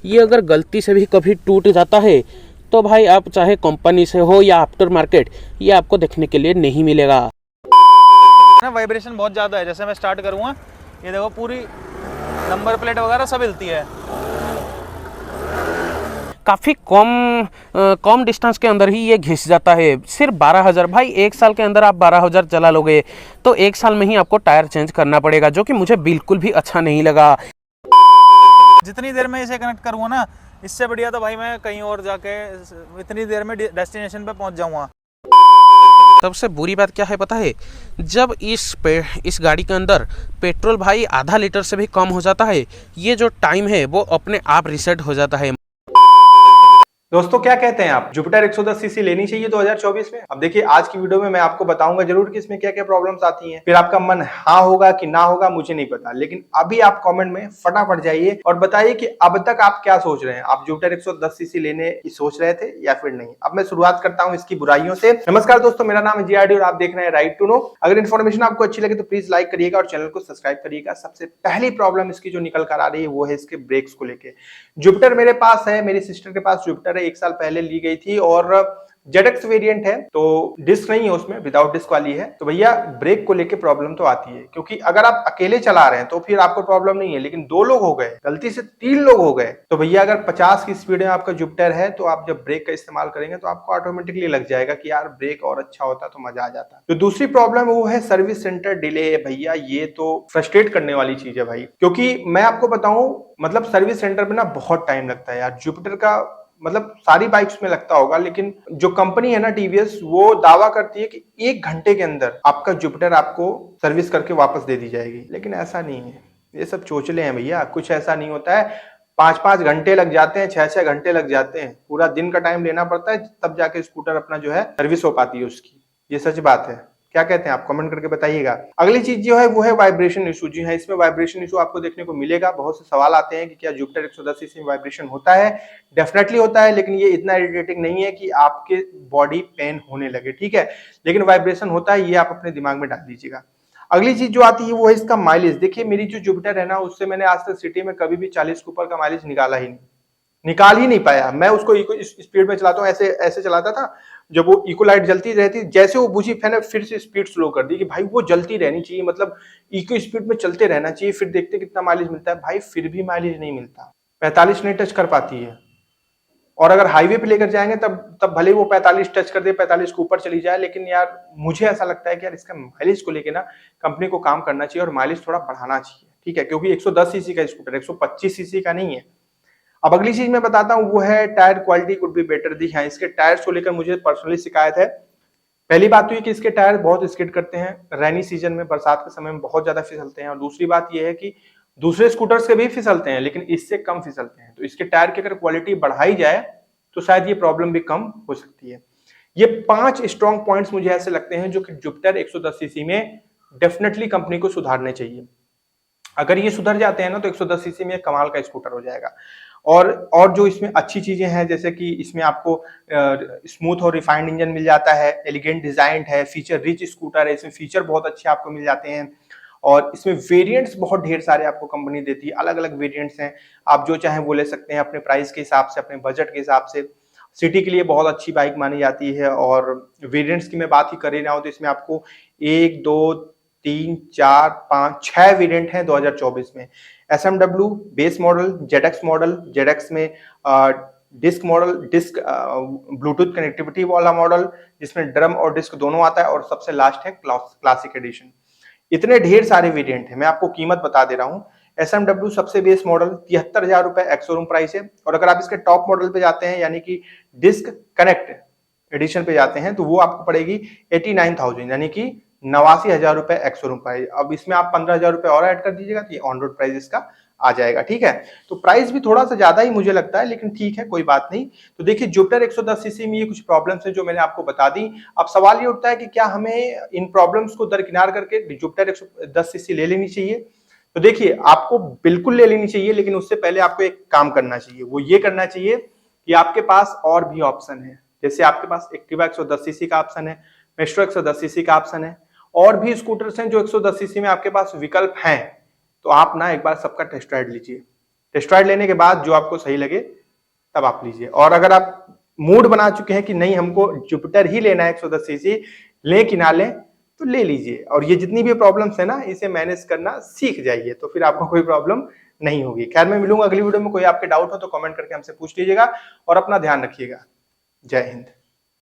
ये अगर गलती से भी कभी टूट जाता है तो भाई आप चाहे कंपनी से हो या आफ्टर मार्केट, ये आपको देखने के लिए नहीं मिलेगा ना। वाइब्रेशन बहुत ज़्यादा है। जैसे मैं स्टार्ट करूँगा, ये देखो पूरी नंबर प्लेट वगैरह सब हिलती है। काफ़ी कम डिस्टेंस के अंदर ही ये घिस जाता है। सिर्फ 12,000। भाई 1 साल के अंदर आप 12,000 चला लोगे तो 1 साल में ही आपको टायर चेंज करना पड़ेगा, जो कि मुझे बिल्कुल भी अच्छा नहीं लगा। जितनी देर में इसे कनेक्ट करूँगा ना, इससे बढ़िया तो भाई मैं कहीं और जाके इतनी देर में डेस्टिनेशन पे पहुँच जाऊँगा। सबसे बुरी बात क्या है पता है? जब इस गाड़ी के अंदर पेट्रोल भाई आधा लीटर से भी कम हो जाता है, ये जो टाइम है वो अपने आप रिसेट हो जाता है। दोस्तों क्या कहते हैं आप, जुपिटर 110 सीसी लेनी चाहिए 2024 में? अब देखिए, आज की वीडियो में मैं आपको बताऊंगा जरूर कि इसमें क्या क्या प्रॉब्लम्स आती हैं। फिर आपका मन हाँ होगा कि ना होगा मुझे नहीं पता, लेकिन अभी आप कमेंट में फटाफट जाइए और बताइए कि अब तक आप क्या सोच रहे हैं। आप जुपिटर 110 सीसी लेने की सोच रहे थे या फिर नहीं? अब मैं शुरुआत करता हूँ इसकी बुराइयों से। नमस्कार दोस्तों, मेरा नाम है जीआरडी और आप देख रहे हैं राइट टू नो। अगर इन्फॉर्मेशन आपको अच्छी लगे तो प्लीज लाइक करिएगा और चैनल को सब्सक्राइब करिएगा। सबसे पहली प्रॉब्लम इसकी जो निकल कर आ रही है वो है इसके ब्रेक्स को लेकर। जुपिटर मेरे पास है, मेरी सिस्टर के पास जुपिटर है, 1 साल पहले ली गई थी और जेडक्स वेरिएंट है, तो डिस्क नहीं है उसमें, विदाउट डिस्क वाली है। तो भैया ब्रेक को लेके प्रॉब्लम तो आती है, क्योंकि अगर आप अकेले चला रहे हैं तो फिर आपको प्रॉब्लम नहीं है, लेकिन 2 लोग हो गए, गलती से 3 लोग हो गए, तो भैया अगर 50 की स्पीड में आपका जुपिटर है तो आप जब ब्रेक का इस्तेमाल करेंगे तो आपको ऑटोमेटिकली लग जाएगा कि यार ब्रेक और अच्छा होता तो मजा आ जाता। तो दूसरी प्रॉब्लम वो है सर्विस सेंटर डिले। भैया ये तो फ्रस्ट्रेट करने वाली चीज है भाई, क्योंकि मैं आपको बताऊं, मतलब सर्विस सेंटर पे ना बहुत टाइम लगता है यार। जुपिटर का मतलब सारी बाइक्स में लगता होगा, लेकिन जो कंपनी है ना टीवीएस, वो दावा करती है कि 1 घंटे के अंदर आपका जुपिटर आपको सर्विस करके वापस दे दी जाएगी, लेकिन ऐसा नहीं है। ये सब चोचले हैं भैया, कुछ ऐसा नहीं होता है। 5-5 घंटे लग जाते हैं, 6-6 घंटे लग जाते हैं, पूरा दिन का टाइम लेना पड़ता है, तब जाके स्कूटर अपना जो है सर्विस हो पाती है उसकी। ये सच बात है। क्या कहते हैं आप, कमेंट करके बताइएगा। अगली चीज जो है वो है वाइब्रेशन इशू। जी हाँ, इसमें वाइब्रेशन इशू आपको देखने को मिलेगा। बहुत से सवाल आते हैं कि क्या जुपिटर 110 सीसी में वाइब्रेशन होता है? डेफिनेटली होता है, लेकिन ये इतना इरिटेटिंग नहीं है कि आपके बॉडी पेन होने लगे, ठीक है, लेकिन वाइब्रेशन होता है, ये आप अपने दिमाग में डाल दीजिएगा। अगली चीज जो आती है वो है इसका माइलेज। देखिए मेरी जो जुपिटर है ना, उससे मैंने आज तक सिटी में कभी भी 40 के ऊपर का माइलेज निकाल ही नहीं पाया। मैं उसको इको स्पीड में चलाता हूँ, ऐसे ऐसे चलाता था। जब वो इको लाइट जलती रहती, जैसे वो बुझी मैंने फिर से स्पीड स्लो कर दी कि भाई वो जलती रहनी चाहिए, मतलब इको स्पीड में चलते रहना चाहिए, फिर देखते कितना माइलेज मिलता है। भाई फिर भी माइलेज नहीं मिलता, 45 नहीं टच कर पाती है। और अगर हाईवे पे लेकर जाएंगे तब भले वो 45 टच कर दे, 45 के ऊपर चली जाए, लेकिन यार मुझे ऐसा लगता है कि यार इसका माइलेज को लेकर ना कंपनी को काम करना चाहिए और माइलेज थोड़ा बढ़ाना चाहिए, ठीक है, क्योंकि 110 सीसी का स्कूटर 125 सीसी का नहीं है। अब अगली चीज मैं बताता हूँ वो है tyre quality could be better दी। हाँ, इसके टायर्स को लेकर मुझे पर्सनली शिकायत है। पहली बात तो ये कि इसके टायर बहुत स्किड करते हैं, रेनी सीजन में, बरसात के समय में बहुत ज्यादा फिसलते हैं। और दूसरी बात ये है कि दूसरे स्कूटर्स के भी फिसलते हैं, लेकिन इससे कम फिसलते हैं। तो इसके टायर की अगर क्वालिटी बढ़ाई जाए तो शायद ये प्रॉब्लम भी कम हो सकती है। ये 5 स्ट्रॉन्ग पॉइंट्स मुझे ऐसे लगते हैं जो कि जुपिटर 110 सीसी में डेफिनेटली कंपनी को सुधारने चाहिए। अगर ये सुधर जाते हैं ना तो 110 सीसी में कमाल का स्कूटर हो जाएगा। और जो इसमें अच्छी चीजें हैं, जैसे कि इसमें आपको स्मूथ और रिफाइंड इंजन मिल जाता है, एलिगेंट डिजाइन है, फीचर रिच स्कूटर है, इसमें फीचर बहुत अच्छे आपको मिल जाते हैं। और इसमें वेरिएंट्स बहुत ढेर सारे आपको कंपनी देती है, अलग अलग वेरिएंट्स हैं, आप जो चाहें वो ले सकते हैं अपने प्राइस के हिसाब से, अपने बजट के हिसाब से। सिटी के लिए बहुत अच्छी बाइक मानी जाती है। और वेरिएंट्स की मैं बात ही कर ही रहा हूँ तो इसमें आपको 1 2 3 4 5 6 वेरिएंट हैं 2024 में। SMW base model, ZX model, ZX में disc model, disc bluetooth connectivity वाला मॉडल जिसमें ड्रम और डिस्क दोनों आता है, और सबसे लास्ट है क्लासिक एडिशन। इतने ढेर सारे वेरिएंट हैं। मैं आपको कीमत बता दे रहा हूँ। एसएमडब्ल्यू सबसे बेस मॉडल 73,000 रुपए एक्स शोरूम प्राइस है, और अगर आप इसके टॉप मॉडल पे जाते हैं यानी कि डिस्क कनेक्ट एडिशन पे जाते हैं तो वो आपको पड़ेगी 89,000 यानी कि 89,000 रुपए एक्स शोरूम प्राइस। अब इसमें आप 15,000 रुपए और ऐड कर दीजिएगा तो ये ऑन रोड प्राइस इसका आ जाएगा, ठीक है। तो प्राइस भी थोड़ा सा ज्यादा ही मुझे लगता है, लेकिन ठीक है, कोई बात नहीं। तो देखिए जुपिटर 110 सीसी में ये कुछ प्रॉब्लम्स है जो मैंने आपको बता दी। अब सवाल ये उठता है कि क्या हमें इन प्रॉब्लम्स को दरकिनार करके जुपिटर 110 सीसी ले लेनी चाहिए? तो देखिए आपको बिल्कुल ले लेनी चाहिए, लेकिन उससे पहले आपको एक काम करना चाहिए। वो ये करना चाहिए कि आपके पास और भी ऑप्शन है। जैसे आपके पास एक्टिवा 110 सीसी का ऑप्शन है, मेस्ट्रो 110 सीसी का ऑप्शन है, और भी स्कूटर्स हैं जो 110 सीसी में आपके पास विकल्प हैं। तो आप ना एक बार सबका टेस्ट राइड लीजिए, टेस्ट राइड लेने के बाद जो आपको सही लगे तब आप लीजिए। और अगर आप मूड बना चुके हैं कि नहीं हमको जुपिटर ही लेना है 110 सीसी, ले कि ना लें, तो ले लीजिए। और ये जितनी भी प्रॉब्लम्स है ना, इसे मैनेज करना सीख जाइए, तो फिर आपको कोई प्रॉब्लम नहीं होगी। खैर, मैं मिलूंगा अगली वीडियो में। कोई आपके डाउट हो तो कमेंट करके हमसे पूछ लीजिएगा और अपना ध्यान रखिएगा। जय हिंद।